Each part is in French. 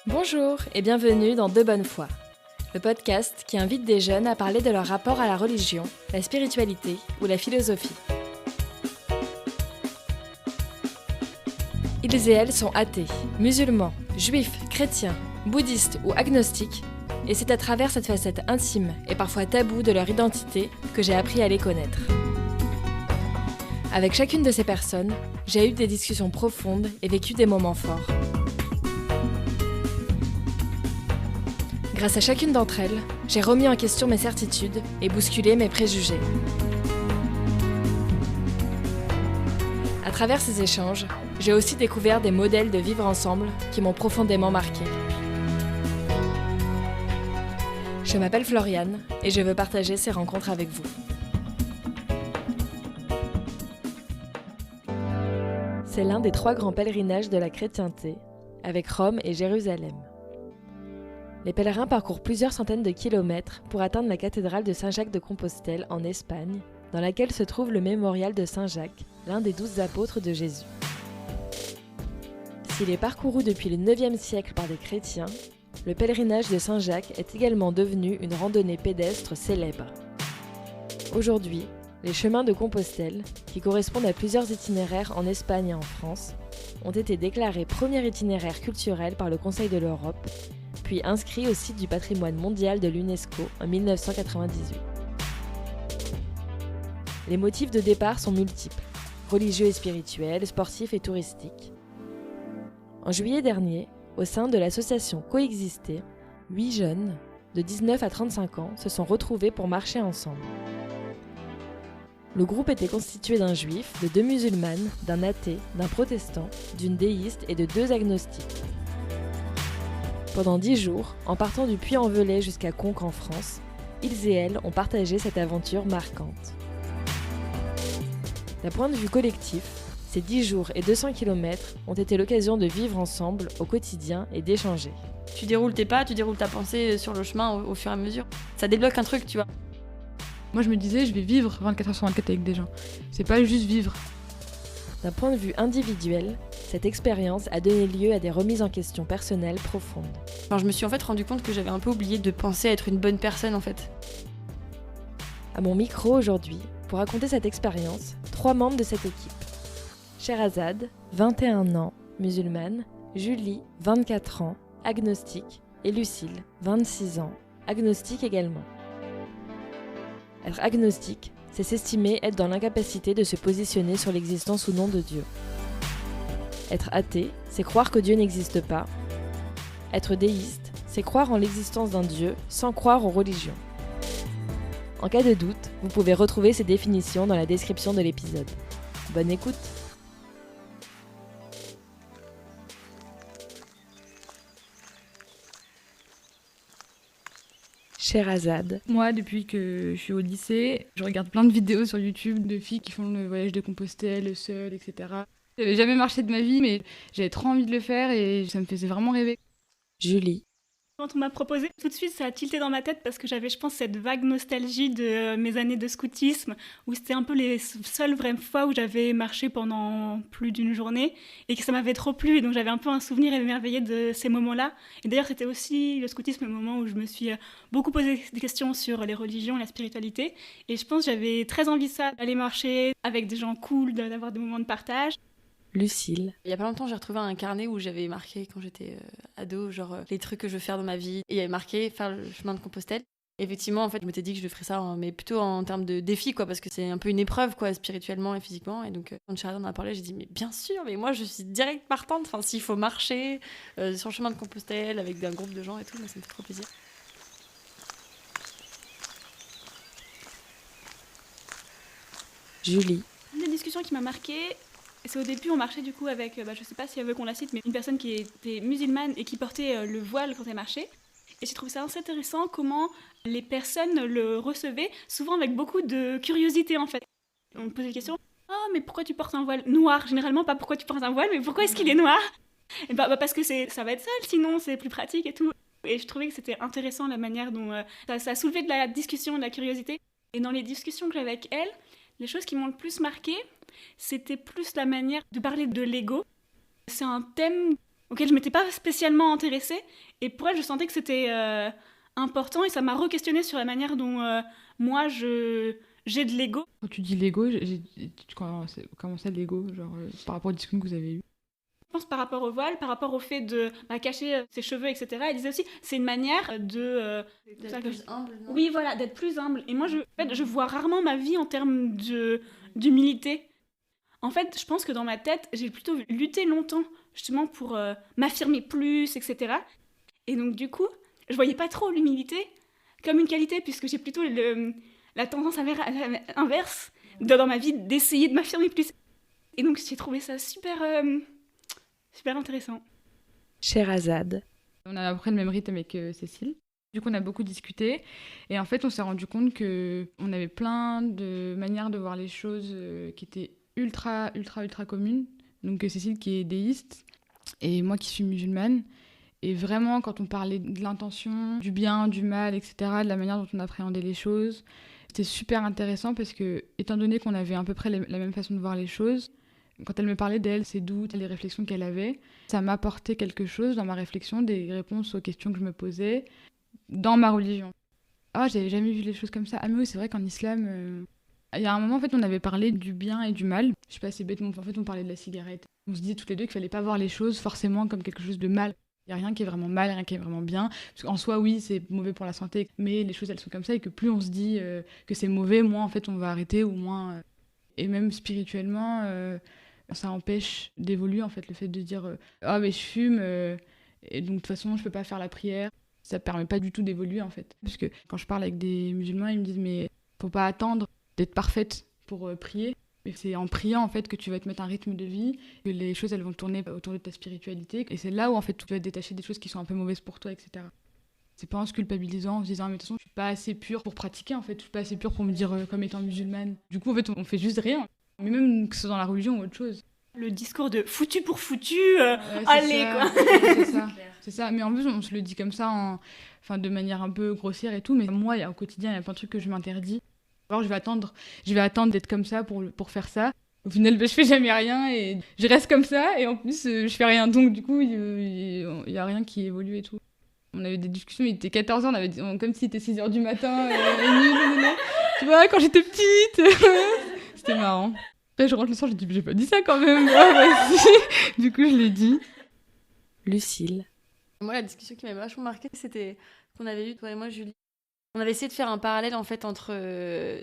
Bonjour et bienvenue dans De Bonne Foi, le podcast qui invite des jeunes à parler de leur rapport à la religion, la spiritualité ou la philosophie. Ils et elles sont athées, musulmans, juifs, chrétiens, bouddhistes ou agnostiques, et c'est à travers cette facette intime et parfois taboue de leur identité que j'ai appris à les connaître. Avec chacune de ces personnes, j'ai eu des discussions profondes et vécu des moments forts. Grâce à chacune d'entre elles, j'ai remis en question mes certitudes et bousculé mes préjugés. À travers ces échanges, j'ai aussi découvert des modèles de vivre ensemble qui m'ont profondément marqué. Je m'appelle Floriane et je veux partager ces rencontres avec vous. C'est l'un des 3 grands pèlerinages de la chrétienté, avec Rome et Jérusalem. Les pèlerins parcourent plusieurs centaines de kilomètres pour atteindre la cathédrale de Saint-Jacques de Compostelle en Espagne, dans laquelle se trouve le mémorial de Saint-Jacques, l'un des 12 apôtres de Jésus. S'il est parcouru depuis le 9e siècle par des chrétiens, le pèlerinage de Saint-Jacques est également devenu une randonnée pédestre célèbre. Aujourd'hui, les chemins de Compostelle, qui correspondent à plusieurs itinéraires en Espagne et en France, ont été déclarés premier itinéraire culturel par le Conseil de l'Europe, puis inscrits au site du patrimoine mondial de l'UNESCO en 1998. Les motifs de départ sont multiples, religieux et spirituels, sportifs et touristiques. En juillet dernier, au sein de l'association Coexister, 8 jeunes, de 19 à 35 ans, se sont retrouvés pour marcher ensemble. Le groupe était constitué d'un juif, de 2 musulmanes, d'un athée, d'un protestant, d'une déiste et de 2 agnostiques. Pendant 10 jours, en partant du Puy-en-Velay jusqu'à Conques en France, ils et elles ont partagé cette aventure marquante. D'un point de vue collectif, ces 10 jours et 200 km ont été l'occasion de vivre ensemble au quotidien et d'échanger. Tu déroules tes pas, tu déroules ta pensée sur le chemin au fur et à mesure. Ça débloque un truc, tu vois. Moi je me disais, je vais vivre 24 heures sur 24 avec des gens. C'est pas juste vivre. D'un point de vue individuel, cette expérience a donné lieu à des remises en question personnelles profondes. Enfin, je me suis en fait rendu compte que j'avais un peu oublié de penser à être une bonne personne en fait. À mon micro aujourd'hui, pour raconter cette expérience, 3 membres de cette équipe. Sherazade, 21 ans, musulmane, Julie, 24 ans, agnostique, et Lucille, 26 ans, agnostique également. Être agnostique, c'est s'estimer être dans l'incapacité de se positionner sur l'existence ou non de Dieu. Être athée, c'est croire que Dieu n'existe pas. Être déiste, c'est croire en l'existence d'un Dieu sans croire aux religions. En cas de doute, vous pouvez retrouver ces définitions dans la description de l'épisode. Bonne écoute! Sherazade. Moi, depuis que je suis au lycée, je regarde plein de vidéos sur YouTube de filles qui font le voyage de Compostelle seules, etc. J'avais jamais marché de ma vie, mais j'avais trop envie de le faire et ça me faisait vraiment rêver. Julie. Quand on m'a proposé, tout de suite ça a tilté dans ma tête parce que j'avais, je pense, cette vague nostalgie de mes années de scoutisme où c'était un peu les seules vraies fois où j'avais marché pendant plus d'une journée et que ça m'avait trop plu, et donc j'avais un peu un souvenir émerveillé de ces moments-là. Et d'ailleurs c'était aussi le scoutisme le moment où je me suis beaucoup posé des questions sur les religions, la spiritualité, et je pense que j'avais très envie de ça, d'aller marcher avec des gens cool, d'avoir des moments de partage. Lucille. Il y a pas longtemps, j'ai retrouvé un carnet où j'avais marqué quand j'étais ado, genre les trucs que je veux faire dans ma vie. Et il y avait marqué faire le chemin de Compostelle. Effectivement, en fait, je m'étais dit que je ferais ça, mais plutôt en termes de défi, quoi, parce que c'est un peu une épreuve, quoi, spirituellement et physiquement. Et donc, quand Sherazade en a parlé, j'ai dit, mais bien sûr, mais moi, je suis direct partante. Enfin, s'il faut marcher sur le chemin de Compostelle avec un groupe de gens et tout, moi, ça me fait trop plaisir. Julie. Une des discussions qui m'a marquée, c'est au début, on marchait du coup avec, je sais pas si elle veut qu'on la cite, mais une personne qui était musulmane et qui portait le voile quand elle marchait. Et j'ai trouvé ça assez intéressant comment les personnes le recevaient, souvent avec beaucoup de curiosité en fait. On me posait des questions. Oh, mais pourquoi tu portes un voile noir? Généralement, pas pourquoi tu portes un voile, mais pourquoi est-ce qu'il est noir? Et parce que ça va être sale, sinon c'est plus pratique et tout. Et je trouvais que c'était intéressant la manière dont ça a soulevé de la discussion, de la curiosité. Et dans les discussions que j'avais avec elle, les choses qui m'ont le plus marquée, c'était plus la manière de parler de l'ego. C'est un thème auxquelles je m'étais pas spécialement intéressée. Et pour elle, je sentais que c'était important et ça m'a re-questionnée sur la manière dont moi, j'ai de l'ego. Quand tu dis l'ego, comment ça l'ego, genre par rapport aux discussions que vous avez eues? Je pense par rapport au voile, par rapport au fait de cacher ses cheveux, etc. Elle disait aussi, c'est une manière D'être plus humble, non ? Oui, voilà, d'être plus humble. Et moi, je vois rarement ma vie en termes d'humilité. En fait, je pense que dans ma tête, j'ai plutôt lutté longtemps, justement, pour m'affirmer plus, etc. Et donc, du coup, je voyais pas trop l'humilité comme une qualité, puisque j'ai plutôt la tendance inverse dans ma vie d'essayer de m'affirmer plus. Et donc, j'ai trouvé ça super intéressant. Sherazade. On a à peu près le même rythme avec Cécile. Du coup, on a beaucoup discuté. Et en fait, on s'est rendu compte qu'on avait plein de manières de voir les choses qui étaient ultra communes. Donc, Cécile qui est déiste et moi qui suis musulmane. Et vraiment, quand on parlait de l'intention, du bien, du mal, etc., de la manière dont on appréhendait les choses, c'était super intéressant parce que, étant donné qu'on avait à peu près la même façon de voir les choses, quand elle me parlait d'elle, ses doutes, les réflexions qu'elle avait, ça m'apportait quelque chose dans ma réflexion, des réponses aux questions que je me posais dans ma religion. Ah, j'avais jamais vu les choses comme ça. Ah mais oui, c'est vrai qu'en islam, il y a un moment, en fait, on avait parlé du bien et du mal. Je sais pas, c'est bête, mais en fait, on parlait de la cigarette. On se disait toutes les deux qu'il fallait pas voir les choses forcément comme quelque chose de mal. Il n'y a rien qui est vraiment mal, rien qui est vraiment bien. Parce qu'en soi, oui, c'est mauvais pour la santé, mais les choses, elles sont comme ça, et que plus on se dit que c'est mauvais, moins, en fait, on va arrêter, ou moins... Et même spirituellement, ça empêche d'évoluer, en fait, le fait de dire « Ah, mais je fume, et donc de toute façon, je peux pas faire la prière. » Ça permet pas du tout d'évoluer, en fait. Parce que quand je parle avec des musulmans, ils me disent « Mais faut pas attendre d'être parfaite pour prier. » Mais c'est en priant, en fait, que tu vas te mettre un rythme de vie, que les choses, elles vont tourner autour de ta spiritualité. Et c'est là où, en fait, tu vas te détacher des choses qui sont un peu mauvaises pour toi, etc. C'est pas en se culpabilisant, en se disant « Mais de toute façon, je suis pas assez pure pour pratiquer, en fait. Je suis pas assez pure pour me dire comme étant musulmane. » Du coup, en fait, on fait juste rien. Mais même que ce soit dans la religion ou autre chose. Le discours de foutu pour foutu, Ouais, allez, ça. quoi. Ouais, c'est ça. Mais en plus, on se le dit comme ça, de manière un peu grossière et tout. Mais moi, au quotidien, il y a plein de trucs que je m'interdis. Alors je vais attendre d'être comme ça pour faire ça. Au final, je fais jamais rien et je reste comme ça et en plus je fais rien. Donc du coup, il y a rien qui évolue et tout. On avait des discussions, il était 14h, comme s'il était 6h du matin. Tu vois, quand j'étais petite. C'était marrant. Après, je rentre le soir, je dis j'ai pas dit ça quand même. Ah, vas-y. Du coup, je l'ai dit. Lucille. Moi, la discussion qui m'a vachement marquée, c'était qu'on avait eu, toi et moi, Julie. On avait essayé de faire un parallèle en fait entre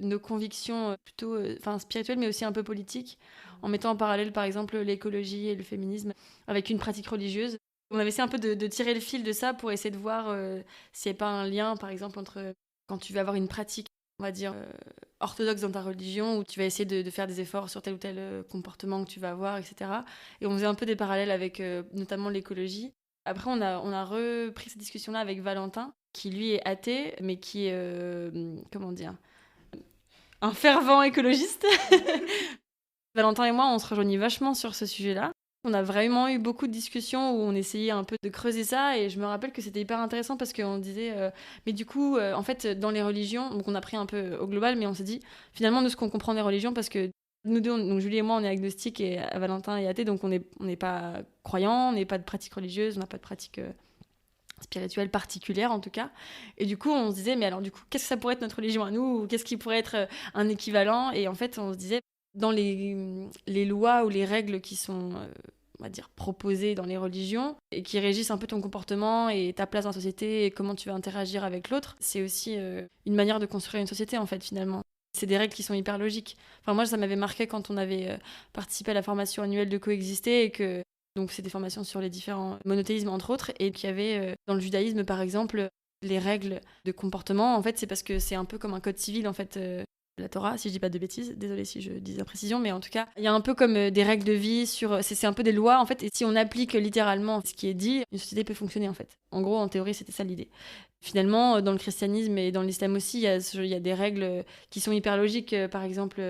nos convictions plutôt spirituelles mais aussi un peu politiques, en mettant en parallèle par exemple l'écologie et le féminisme avec une pratique religieuse. On avait essayé un peu de tirer le fil de ça pour essayer de voir s'il n'y avait pas un lien par exemple entre quand tu vas avoir une pratique, on va dire, orthodoxe dans ta religion, où tu vas essayer de faire des efforts sur tel ou tel comportement que tu vas avoir, etc. Et on faisait un peu des parallèles avec notamment l'écologie. Après, on a repris cette discussion-là avec Valentin, qui lui est athée, mais qui est, un fervent écologiste. Valentin et moi, on se rejoignit vachement sur ce sujet-là. On a vraiment eu beaucoup de discussions où on essayait un peu de creuser ça, et je me rappelle que c'était hyper intéressant parce qu'on disait, mais du coup, en fait, dans les religions, donc on a pris un peu au global, mais on s'est dit, finalement, de ce qu'on comprend des religions, parce que nous deux, donc Julie et moi, on est agnostiques et Valentin est athée, donc on n'est pas croyants, on n'est pas de pratique religieuse, on n'a pas de pratique spirituelle particulière en tout cas. Et du coup, on se disait, mais alors du coup, qu'est-ce que ça pourrait être notre religion à nous, ou qu'est-ce qui pourrait être un équivalent? Et en fait, on se disait, dans les lois ou les règles qui sont, on va dire, proposées dans les religions et qui régissent un peu ton comportement et ta place dans la société et comment tu vas interagir avec l'autre, c'est aussi une manière de construire une société en fait finalement. C'est des règles qui sont hyper logiques. Enfin, moi, ça m'avait marqué quand on avait participé à la formation annuelle de Coexister et que donc c'est des formations sur les différents monothéismes entre autres, et qu'il y avait dans le judaïsme par exemple les règles de comportement. En fait, c'est parce que c'est un peu comme un code civil en fait. La Torah, si je dis pas de bêtises, désolée si je dis imprécision, mais en tout cas, il y a un peu comme des règles de vie c'est un peu des lois en fait, et si on applique littéralement ce qui est dit, une société peut fonctionner en fait. En gros, en théorie, c'était ça l'idée. Finalement, dans le christianisme et dans l'islam aussi, il y a des règles qui sont hyper logiques. Par exemple,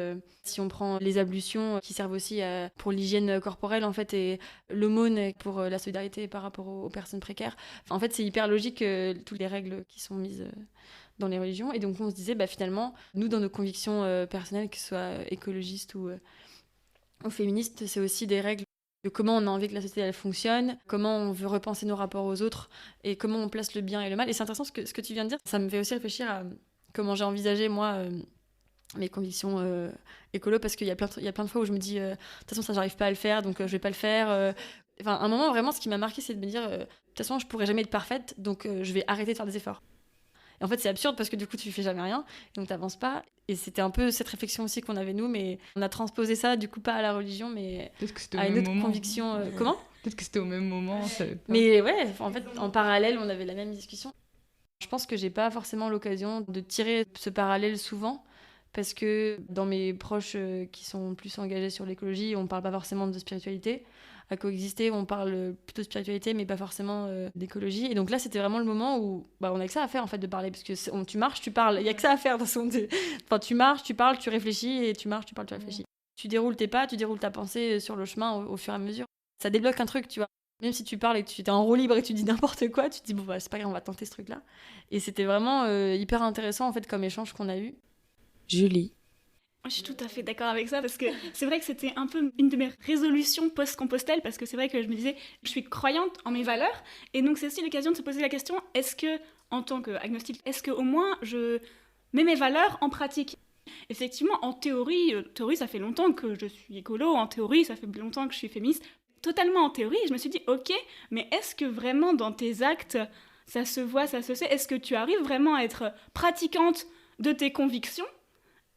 si on prend les ablutions qui servent aussi pour l'hygiène corporelle, en fait, et l'aumône pour la solidarité par rapport aux personnes précaires. Enfin, en fait, c'est hyper logique, toutes les règles qui sont mises dans les religions. Et donc, on se disait, finalement, nous, dans nos convictions personnelles, que ce soit écologistes ou féministes, c'est aussi des règles de comment on a envie que la société elle fonctionne, comment on veut repenser nos rapports aux autres et comment on place le bien et le mal. Et c'est intéressant ce que tu viens de dire. Ça me fait aussi réfléchir à comment j'ai envisagé, moi, mes convictions écolo, parce qu'il y a plein de fois où je me dis, de toute façon, ça, j'arrive pas à le faire, donc je vais pas le faire. Enfin, à un moment, vraiment, ce qui m'a marqué, c'est de me dire, de toute façon, je pourrai jamais être parfaite, donc je vais arrêter de faire des efforts. Et en fait, c'est absurde parce que du coup, tu fais jamais rien, donc t'avances pas. Et c'était un peu cette réflexion aussi qu'on avait nous, mais on a transposé ça, du coup, pas à la religion, mais à une autre conviction. Comment ? Peut-être que c'était au même moment, on savait pas. Mais ouais, en fait, en parallèle, on avait la même discussion. Je pense que j'ai pas forcément l'occasion de tirer ce parallèle souvent, parce que dans mes proches qui sont plus engagés sur l'écologie, on parle pas forcément de spiritualité. À Coexister, on parle plutôt de spiritualité, mais pas forcément d'écologie. Et donc là, c'était vraiment le moment où on a que ça à faire, en fait, de parler. Parce que tu marches, tu parles. Il y a que ça à faire. Enfin, tu marches, tu parles, tu réfléchis, et tu marches, tu parles, tu réfléchis. Tu déroules tes pas, tu déroules ta pensée sur le chemin au fur et à mesure. Ça débloque un truc, tu vois. Même si tu parles et que tu es en roue libre et tu dis n'importe quoi, tu te dis, c'est pas grave, on va tenter ce truc-là. Et c'était vraiment hyper intéressant, en fait, comme échange qu'on a eu. Julie. Je suis tout à fait d'accord avec ça parce que c'est vrai que c'était un peu une de mes résolutions post-Compostelle parce que c'est vrai que je me disais, je suis croyante en mes valeurs et donc c'est aussi l'occasion de se poser la question, est-ce que, en tant qu'agnostique, est-ce qu'au moins je mets mes valeurs en pratique ? Effectivement, en théorie, ça fait longtemps que je suis écolo, en théorie, ça fait longtemps que je suis féministe. Totalement en théorie, je me suis dit, ok, mais est-ce que vraiment dans tes actes, ça se voit, ça se sait ? Est-ce que tu arrives vraiment à être pratiquante de tes convictions ?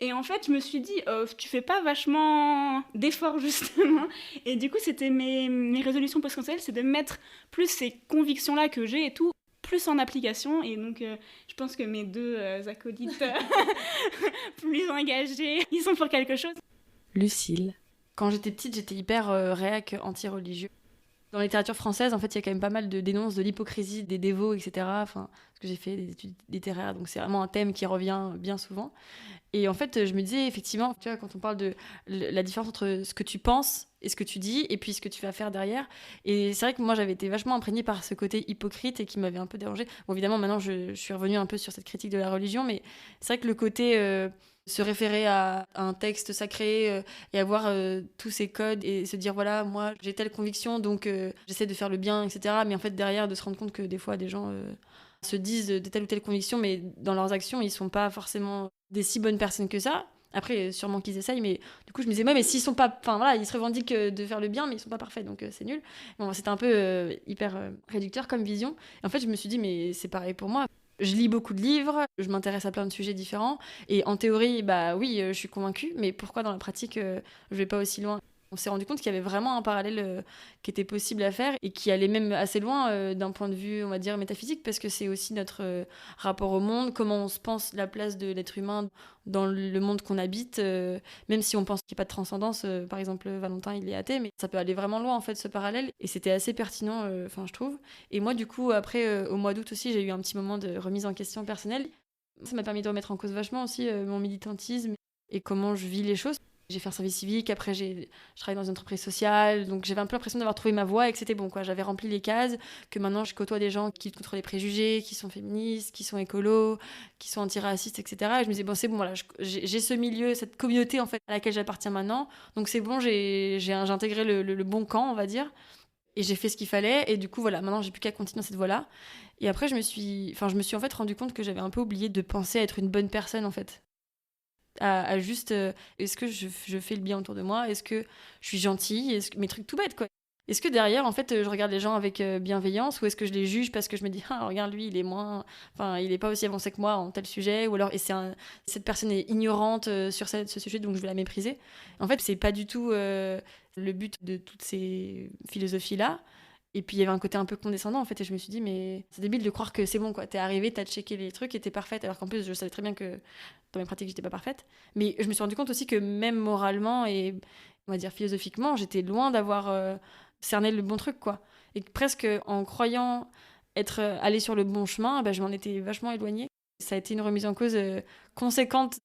Et en fait, je me suis dit, tu fais pas vachement d'efforts, justement. Et du coup, c'était mes résolutions post-Compostelle, c'est de mettre plus ces convictions-là que j'ai et tout, plus en application. Et donc, je pense que mes deux acolytes plus engagés, ils sont pour quelque chose. Lucille. Quand j'étais petite, j'étais hyper réac anti-religieux. Dans la littérature française, en fait, il y a quand même pas mal de dénonces de l'hypocrisie des dévots, etc. Enfin, parce que j'ai fait des études littéraires, donc c'est vraiment un thème qui revient bien souvent. Et en fait, je me disais, effectivement, tu vois, quand on parle de la différence entre ce que tu penses et ce que tu dis, et puis ce que tu vas faire derrière. Et c'est vrai que moi, j'avais été vachement imprégnée par ce côté hypocrite et qui m'avait un peu dérangée. Bon, évidemment, maintenant, je suis revenue un peu sur cette critique de la religion, mais c'est vrai que le côté se référer à un texte sacré et avoir tous ces codes et se dire, voilà, moi, j'ai telle conviction, donc j'essaie de faire le bien, etc. Mais en fait, derrière, de se rendre compte que des fois, des gens se disent de telle ou telle conviction, mais dans leurs actions, ils sont pas forcément des si bonnes personnes que ça. Après, sûrement qu'ils essayent, mais du coup, je me disais, mais s'ils sont pas. Enfin, voilà, ils se revendiquent de faire le bien, mais ils sont pas parfaits, donc c'est nul. Bon, c'était un peu hyper réducteur comme vision. Et en fait, je me suis dit, mais c'est pareil pour moi. Je lis beaucoup de livres, je m'intéresse à plein de sujets différents. Et en théorie, bah oui, je suis convaincue, mais pourquoi dans la pratique, je vais pas aussi loin ? On s'est rendu compte qu'il y avait vraiment un parallèle qui était possible à faire et qui allait même assez loin d'un point de vue, on va dire, métaphysique, parce que c'est aussi notre rapport au monde, comment on se pense la place de l'être humain dans le monde qu'on habite, même si on pense qu'il n'y a pas de transcendance. Par exemple, Valentin, il est athée, mais ça peut aller vraiment loin, en fait, ce parallèle. Et c'était assez pertinent, je trouve. Et moi, du coup, après, au mois d'août aussi, j'ai eu un petit moment de remise en question personnelle. Ça m'a permis de remettre en cause vachement aussi mon militantisme et comment je vis les choses. J'ai fait un service civique, après je travaille dans une entreprise sociale, donc j'avais un peu l'impression d'avoir trouvé ma voie et que c'était bon, quoi. J'avais rempli les cases, que maintenant je côtoie des gens qui luttent contre les préjugés, qui sont féministes, qui sont écolos, qui sont antiracistes, etc. Et je me disais, bon, c'est bon, voilà, j'ai ce milieu, cette communauté en fait à laquelle j'appartiens maintenant, donc c'est bon, j'ai intégré le bon camp, on va dire, et j'ai fait ce qu'il fallait, et du coup, voilà, maintenant j'ai plus qu'à continuer dans cette voie-là. Et après, je me suis en fait rendu compte que j'avais un peu oublié de penser à être une bonne personne, en fait. À juste est-ce que je fais le bien autour de moi, est-ce que je suis gentille, mes trucs tout bêtes, quoi. Est-ce que derrière en fait je regarde les gens avec bienveillance, ou est-ce que je les juge parce que je me dis, ah regarde lui, il est pas aussi avancé que moi en tel sujet, ou alors cette personne est ignorante sur ce sujet, donc je vais la mépriser. En fait, c'est pas du tout le but de toutes ces philosophies là. Et puis il y avait un côté un peu condescendant, en fait, et je me suis dit, mais c'est débile de croire que c'est bon, quoi. T'es arrivée, t'as checké les trucs et t'es parfaite, alors qu'en plus je savais très bien que dans mes pratiques j'étais pas parfaite. Mais je me suis rendu compte aussi que même moralement et on va dire philosophiquement, j'étais loin d'avoir cerné le bon truc, quoi. Et que presque en croyant être allée sur le bon chemin, je m'en étais vachement éloignée. Ça a été une remise en cause conséquente.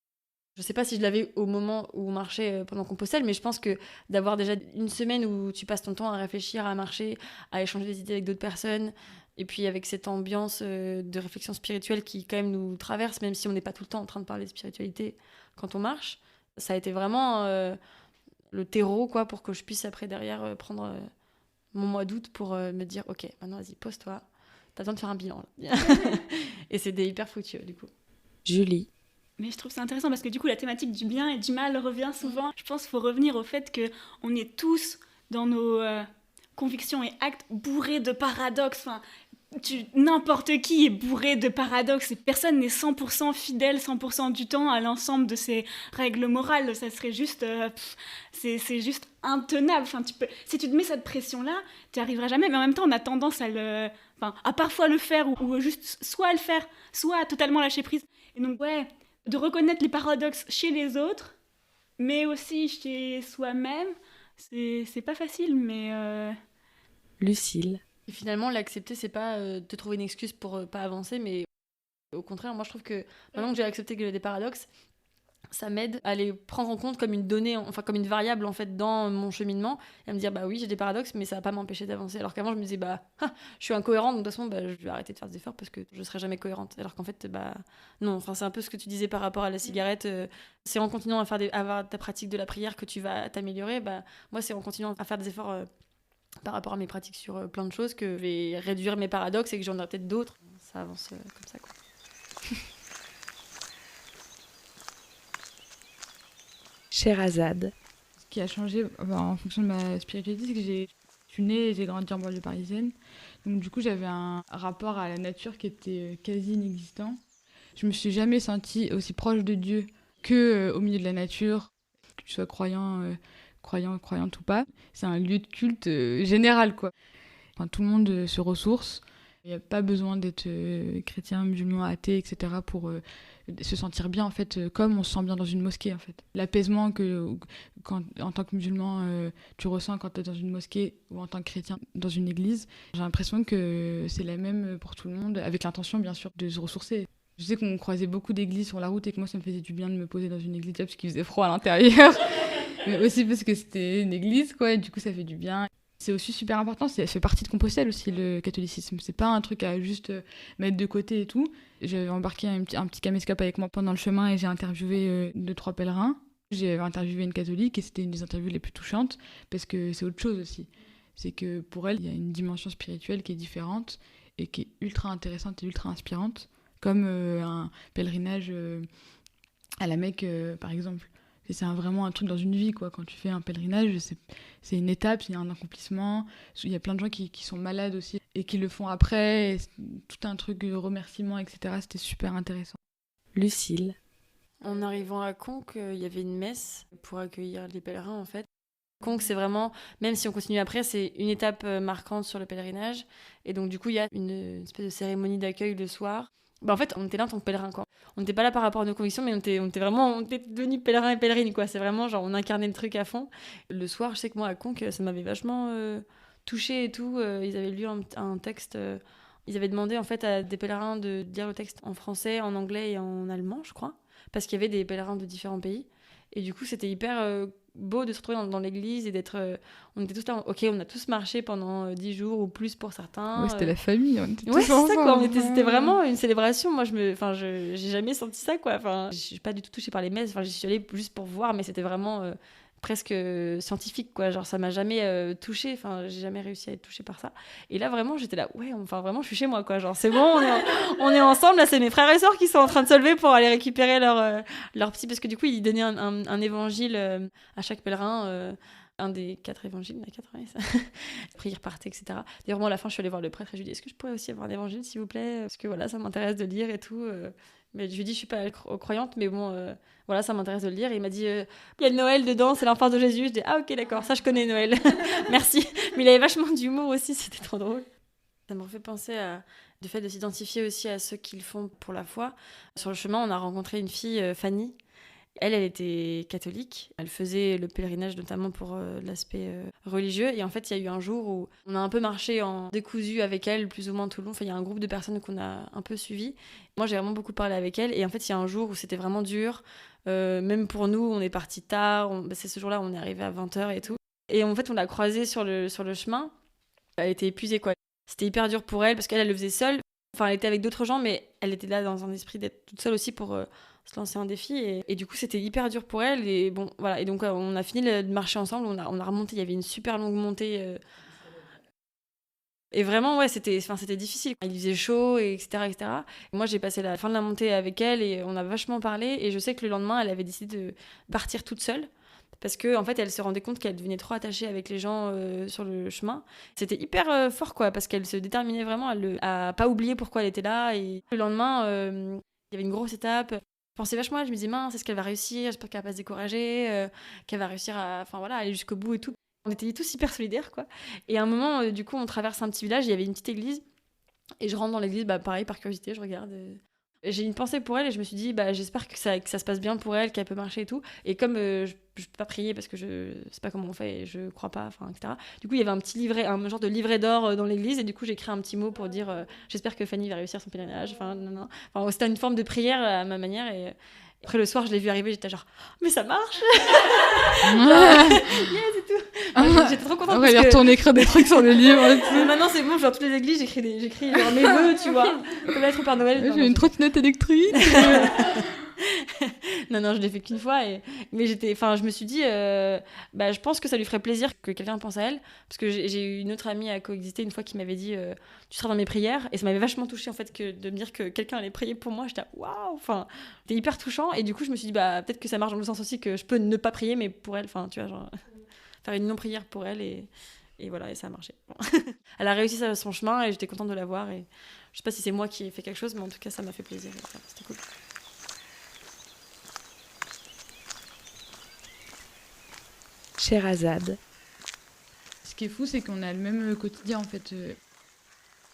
Je sais pas si je l'avais au moment où on marchait pendant Compostelle, mais je pense que d'avoir déjà une semaine où tu passes ton temps à réfléchir, à marcher, à échanger des idées avec d'autres personnes, et puis avec cette ambiance de réflexion spirituelle qui quand même nous traverse, même si on n'est pas tout le temps en train de parler de spiritualité quand on marche, ça a été vraiment le terreau, quoi, pour que je puisse après derrière prendre mon mois d'août pour me dire ok, maintenant vas-y, pose-toi, t'as besoin de faire un bilan là. Et c'est hyper fructueux du coup. Julie. Mais je trouve ça intéressant parce que du coup, la thématique du bien et du mal revient souvent. Je pense qu'il faut revenir au fait qu'on est tous dans nos convictions et actes bourrés de paradoxes. Enfin, n'importe qui est bourré de paradoxes et personne n'est 100% fidèle 100% du temps à l'ensemble de ces règles morales. Ça serait juste... c'est juste intenable. Enfin, si tu te mets cette pression-là, tu n'y arriveras jamais. Mais en même temps, on a tendance à parfois le faire ou juste soit à le faire, soit à totalement lâcher prise. Et donc, ouais... de reconnaître les paradoxes chez les autres, mais aussi chez soi-même, c'est pas facile, mais... Lucille. Et finalement, l'accepter, c'est pas te trouver une excuse pour pas avancer, mais au contraire, moi je trouve que maintenant que j'ai accepté que j'ai des paradoxes, ça m'aide à les prendre en compte comme une donnée, enfin comme une variable en fait dans mon cheminement, et à me dire bah oui j'ai des paradoxes mais ça va pas m'empêcher d'avancer, alors qu'avant je me disais je suis incohérente donc de toute façon je vais arrêter de faire des efforts parce que je serai jamais cohérente, alors qu'en fait non, enfin c'est un peu ce que tu disais par rapport à la cigarette, c'est en continuant à avoir ta pratique de la prière que tu vas t'améliorer, moi c'est en continuant à faire des efforts par rapport à mes pratiques sur plein de choses que je vais réduire mes paradoxes et que j'en aurai peut-être d'autres, ça avance comme ça quoi. Sherazade. Ce qui a changé en fonction de ma spiritualité, c'est que je suis née et j'ai grandi en banlieue parisienne. Donc du coup, j'avais un rapport à la nature qui était quasi inexistant. Je me suis jamais sentie aussi proche de Dieu que au milieu de la nature, que tu sois croyante ou pas. C'est un lieu de culte général, quoi. Enfin, tout le monde se ressource. Il n'y a pas besoin d'être chrétien, musulman, athée, etc. pour se sentir bien, en fait, comme on se sent bien dans une mosquée, en fait. L'apaisement que, en tant que musulman, tu ressens quand tu es dans une mosquée ou en tant que chrétien dans une église, j'ai l'impression que c'est la même pour tout le monde, avec l'intention, bien sûr, de se ressourcer. Je sais qu'on croisait beaucoup d'églises sur la route et que moi, ça me faisait du bien de me poser dans une église parce qu'il faisait froid à l'intérieur, mais aussi parce que c'était une église, quoi, et du coup, ça fait du bien. C'est aussi super important, ça fait partie de Compostelle aussi, le catholicisme. C'est pas un truc à juste mettre de côté et tout. J'avais embarqué un petit caméscope avec moi pendant le chemin et j'ai interviewé 2-3 pèlerins. J'ai interviewé une catholique et c'était une des interviews les plus touchantes parce que c'est autre chose aussi. C'est que pour elle, il y a une dimension spirituelle qui est différente et qui est ultra intéressante et ultra inspirante, comme un pèlerinage à la Mecque, par exemple. C'est vraiment un truc dans une vie, quoi. Quand tu fais un pèlerinage, c'est une étape, c'est un accomplissement. Il y a plein de gens qui sont malades aussi et qui le font après. Tout un truc de remerciement, etc. C'était super intéressant. Lucille. En arrivant à Conques, il y avait une messe pour accueillir les pèlerins, en fait. Conques, c'est vraiment, même si on continue après, c'est une étape marquante sur le pèlerinage. Et donc, du coup, il y a une espèce de cérémonie d'accueil le soir. En fait, on était là en tant que pèlerin, quoi. On n'était pas là par rapport à nos convictions, mais on était devenus pèlerins et pèlerines, quoi. C'est vraiment genre, on incarnait le truc à fond. Le soir, je sais que moi, à Conques, ça m'avait vachement touchée et tout. Ils avaient lu un texte. Ils avaient demandé, en fait, à des pèlerins de dire le texte en français, en anglais et en allemand, je crois. Parce qu'il y avait des pèlerins de différents pays. Et du coup, c'était hyper beau de se retrouver dans l'église et d'être... on était tous là, ok, on a tous marché pendant 10 jours ou plus pour certains. Ouais, c'était la famille, on était tous ouais, c'est ça, quoi. ensemble. C'était vraiment une célébration. Moi, j'ai jamais senti ça, quoi. Enfin, je suis pas du tout touchée par les messes. Enfin, j'y suis allée juste pour voir, mais c'était vraiment presque scientifique, quoi. Genre, ça m'a jamais touchée. Enfin, j'ai jamais réussi à être touchée par ça. Et là, vraiment, j'étais là, ouais, enfin, vraiment, je suis chez moi, quoi. Genre, c'est bon, on est ensemble. Là, c'est mes frères et sœurs qui sont en train de se lever pour aller récupérer leur petit... Parce que du coup, ils donnaient un évangile à chaque pèlerin. Un des 4 évangiles, il y en a 4, ouais, ça. Après, ils repartaient, etc. D'ailleurs, moi, à la fin, je suis allée voir le prêtre et je lui ai dit, est-ce que je pourrais aussi avoir un évangile, s'il vous plaît? Parce que voilà, ça m'intéresse de lire et tout. Mais je lui ai dit, je suis pas croyante, mais bon, voilà, ça m'intéresse de le lire. Et il m'a dit, il y a Noël dedans, c'est l'enfance de Jésus. Je dis, ah ok, d'accord, ça je connais Noël. Merci. Mais il avait vachement d'humour aussi, c'était trop drôle. Ça me refait penser du fait de s'identifier aussi à ceux qui le font pour la foi. Sur le chemin, on a rencontré une fille, Fanny. Elle était catholique. Elle faisait le pèlerinage notamment pour l'aspect religieux. Et en fait, il y a eu un jour où on a un peu marché en décousu avec elle, plus ou moins tout le long. Enfin, il y a un groupe de personnes qu'on a un peu suivi. Moi, j'ai vraiment beaucoup parlé avec elle. Et en fait, il y a un jour où c'était vraiment dur. Même pour nous, on est parti tard. C'est ce jour-là, on est arrivé à 20h et tout. Et en fait, on l'a croisée sur le chemin. Elle était épuisée, quoi. C'était hyper dur pour elle parce qu'elle le faisait seule. Enfin, elle était avec d'autres gens, mais elle était là dans un esprit d'être toute seule aussi pour se lancer un défi. Et du coup, c'était hyper dur pour elle. Et bon, voilà. Et donc, on a fini de marcher ensemble. On a remonté. Il y avait une super longue montée. Et vraiment, ouais, c'était difficile. Il faisait chaud, et etc., etc. Moi, j'ai passé la fin de la montée avec elle et on a vachement parlé. Et je sais que le lendemain, elle avait décidé de partir toute seule. Parce qu'en fait, elle se rendait compte qu'elle devenait trop attachée avec les gens sur le chemin. C'était hyper fort, quoi, parce qu'elle se déterminait vraiment à pas oublier pourquoi elle était là. Et le lendemain, il y avait une grosse étape. Je pensais vachement à elle, je me disais, mince, est-ce qu'elle va réussir? J'espère qu'elle va pas se décourager, qu'elle va réussir à aller jusqu'au bout et tout. On était tous hyper solidaires, quoi. Et à un moment, du coup, on traverse un petit village, il y avait une petite église. Et je rentre dans l'église, pareil, par curiosité, je regarde. J'ai une pensée pour elle et je me suis dit, j'espère que ça se passe bien pour elle, qu'elle peut marcher et tout. Et comme je peux pas prier parce que je sais pas comment on fait et je crois pas, etc. Du coup, il y avait un petit livret, un genre de livret d'or dans l'église. Et du coup, j'ai écrit un petit mot pour dire, j'espère que Fanny va réussir son pèlerinage. C'était une forme de prière à ma manière. Et après, le soir, je l'ai vue arriver, j'étais genre, mais ça marche! Yes, et tout! J'étais trop contente. On va y retourner écrire des trucs sur les livres. Mais maintenant, c'est bon, genre, toutes les églises, j'écris genre mes vœux, tu vois. Comme lettre au Père Noël. J'ai une trottinette électrique. Non, je l'ai fait qu'une fois. Mais je me suis dit, je pense que ça lui ferait plaisir que quelqu'un pense à elle. Parce que j'ai eu une autre amie à coexister une fois qui m'avait dit, tu seras dans mes prières. Et ça m'avait vachement touchée, en fait, de me dire que quelqu'un allait prier pour moi. J'étais waouh! C'était hyper touchant. Et du coup, je me suis dit, peut-être que ça marche dans le sens aussi que je peux ne pas prier, mais pour elle, tu vois, genre, faire une non-prière pour elle. Et voilà, et ça a marché. Bon. Elle a réussi son chemin et j'étais contente de la voir. Et je sais pas si c'est moi qui ai fait quelque chose, mais en tout cas, ça m'a fait plaisir. C'était cool. Sherazade. Ce qui est fou, c'est qu'on a le même quotidien, en fait.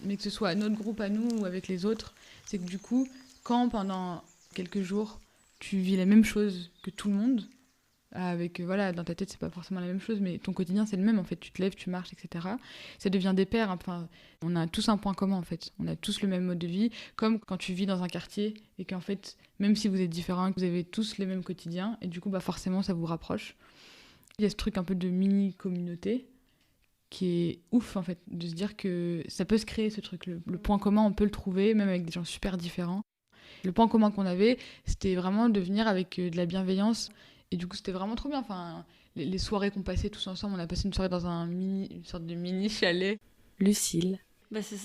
Mais que ce soit à notre groupe, à nous ou avec les autres, c'est que du coup, quand pendant quelques jours, tu vis la même chose que tout le monde, avec, dans ta tête, c'est pas forcément la même chose, mais ton quotidien, c'est le même, en fait. Tu te lèves, tu marches, etc. Ça devient des pairs. Enfin, on a tous un point commun, en fait. On a tous le même mode de vie, comme quand tu vis dans un quartier et qu'en fait, même si vous êtes différents, vous avez tous les mêmes quotidiens, et du coup, forcément, ça vous rapproche. Il y a ce truc un peu de mini-communauté qui est ouf, en fait, de se dire que ça peut se créer, ce truc. Le point commun, on peut le trouver, même avec des gens super différents. Le point commun qu'on avait, c'était vraiment de venir avec de la bienveillance. Et du coup, c'était vraiment trop bien. Enfin, les soirées qu'on passait tous ensemble, on a passé une soirée dans une sorte de mini-chalet. Lucille.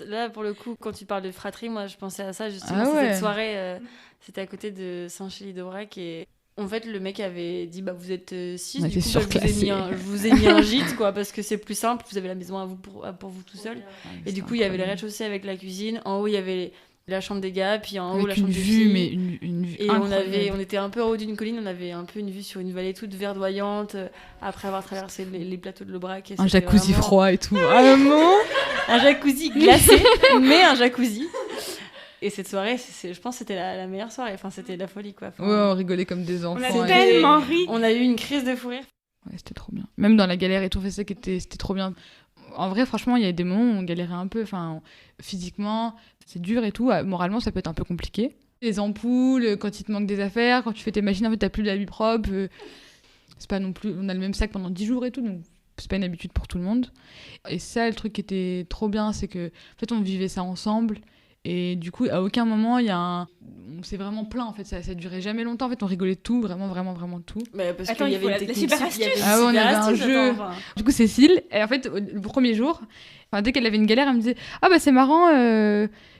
Là, pour le coup, quand tu parles de fratrie, moi, je pensais à ça, justement. Cette soirée, c'était à côté de Saint-Chély-d'Aubrac et... En fait, le mec avait dit vous êtes 6, du coup je vous ai mis un gîte, quoi, parce que c'est plus simple, vous avez la maison à vous pour vous tout seul. Et du coup, il y avait le rez-de-chaussée avec la cuisine, en haut il y avait la chambre des gars, puis en haut la chambre des filles. Mais une vue et incroyable. on était un peu en haut d'une colline, on avait un peu une vue sur une vallée toute verdoyante, après avoir traversé les plateaux de l'Aubrac. Un jacuzzi froid et tout. Un jacuzzi glacé, mais un jacuzzi. Et cette soirée, je pense que c'était la meilleure soirée. Enfin, c'était la folie, quoi. Ouais, on rigolait comme des enfants. On a tellement ri. On a eu une crise de fou rire. Ouais, c'était trop bien. Même dans la galère et tout, c'était trop bien. En vrai, franchement, il y a des moments où on galérait un peu. Enfin, physiquement, c'est dur et tout. Moralement, ça peut être un peu compliqué. Les ampoules, quand il te manque des affaires, quand tu fais tes machines, en fait, t'as plus d'habits propres. C'est pas non plus... On a le même sac pendant 10 jours et tout, donc c'est pas une habitude pour tout le monde. Et ça, le truc qui était trop bien, c'est que, en fait, on vivait ça ensemble. Et du coup, à aucun moment, on s'est vraiment plaint, en fait. Ça durait jamais longtemps. En fait, on rigolait de tout, vraiment, vraiment, vraiment de tout. Mais parce qu'il y avait une technique, super astuce. On avait un jeu. Du coup, Cécile, et en fait, le premier jour, dès qu'elle avait une galère, elle me disait c'est marrant,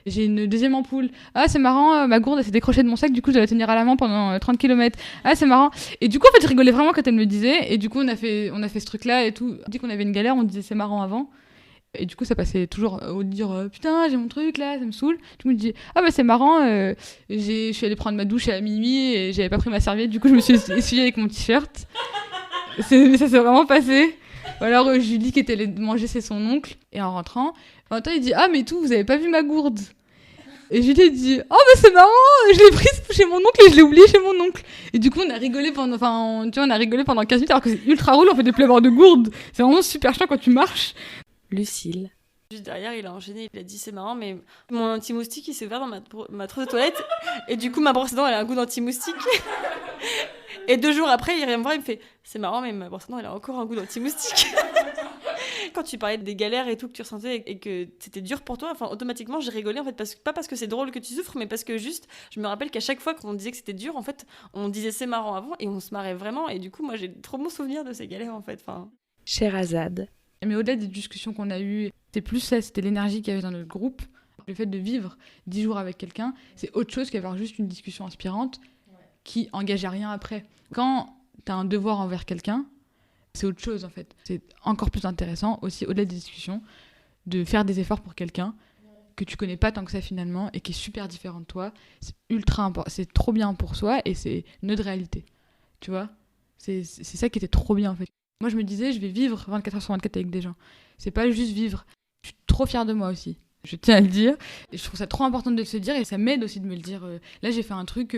j'ai une deuxième ampoule. C'est marrant, ma gourde, elle s'est décrochée de mon sac, du coup, je dois la tenir à la main pendant 30 km. C'est marrant. Et du coup, en fait, je rigolais vraiment quand elle me le disait. Et du coup, on a fait ce truc-là et tout. Dès qu'on avait une galère, on disait c'est marrant avant. Et du coup, ça passait toujours au dire putain, j'ai mon truc là, ça me saoule. Du coup, je me dis c'est marrant, je suis allée prendre ma douche à minuit et j'avais pas pris ma serviette, du coup, je me suis essuyée avec mon t-shirt. Ça s'est vraiment passé. Ou alors Julie qui était allée manger chez son oncle et en rentrant, il dit mais tout, vous avez pas vu ma gourde? Et Julie dit c'est marrant, je l'ai prise chez mon oncle et je l'ai oubliée chez mon oncle. Et du coup, on a rigolé pendant 15 minutes alors que c'est ultra relou, on fait des pleurs de gourde. C'est vraiment super chiant quand tu marches. Lucille. Juste derrière, il a enchaîné, il a dit c'est marrant, mais mon anti-moustique il s'est ouvert dans ma trousse de toilette et du coup ma brosse à dents elle a un goût d'anti-moustique. Et 2 jours après, il vient me voir, il me fait c'est marrant, mais ma brosse à dents elle a encore un goût d'anti-moustique. Quand tu parlais des galères et tout que tu ressentais et que c'était dur pour toi, enfin automatiquement j'ai rigolé en fait, pas parce que c'est drôle que tu souffres, mais parce que juste je me rappelle qu'à chaque fois qu'on disait que c'était dur, en fait on disait c'est marrant avant et on se marrait vraiment, et du coup moi j'ai trop bons souvenirs de ces galères en fait. Enfin... Sherazade. Mais au-delà des discussions qu'on a eues, c'était plus ça, c'était l'énergie qu'il y avait dans notre groupe. Le fait de vivre 10 jours avec quelqu'un, c'est autre chose qu'avoir juste une discussion inspirante qui engage à rien après. Quand t'as un devoir envers quelqu'un, c'est autre chose en fait. C'est encore plus intéressant aussi, au-delà des discussions, de faire des efforts pour quelqu'un que tu connais pas tant que ça finalement et qui est super différent de toi. C'est ultra important, c'est trop bien pour soi et c'est notre réalité. Tu vois ? C'est ça qui était trop bien en fait. Moi je me disais, je vais vivre 24 heures sur 24 avec des gens. C'est pas juste vivre. Je suis trop fière de moi aussi. Je tiens à le dire. Et je trouve ça trop important de se dire et ça m'aide aussi de me le dire. Là j'ai fait un truc...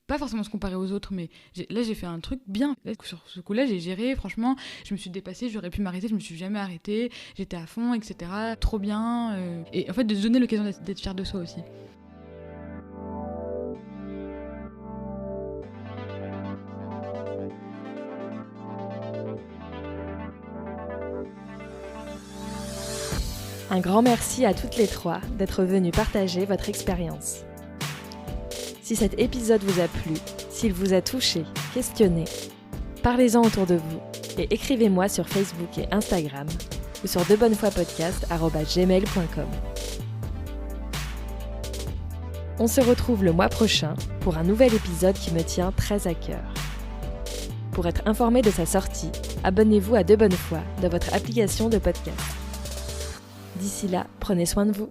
pas forcément se comparer aux autres, mais là j'ai fait un truc bien. Là, sur ce coup-là, j'ai géré, franchement, je me suis dépassée, j'aurais pu m'arrêter, je me suis jamais arrêtée, j'étais à fond, etc. Trop bien. Et en fait, de se donner l'occasion d'être fière de soi aussi. Un grand merci à toutes les trois d'être venues partager votre expérience. Si cet épisode vous a plu, s'il vous a touché, questionné, parlez-en autour de vous et écrivez-moi sur Facebook et Instagram ou sur debonnefoipodcast@gmail.com. On se retrouve le mois prochain pour un nouvel épisode qui me tient très à cœur. Pour être informé de sa sortie, abonnez-vous à De Bonne Foi dans votre application de podcast. D'ici là, prenez soin de vous.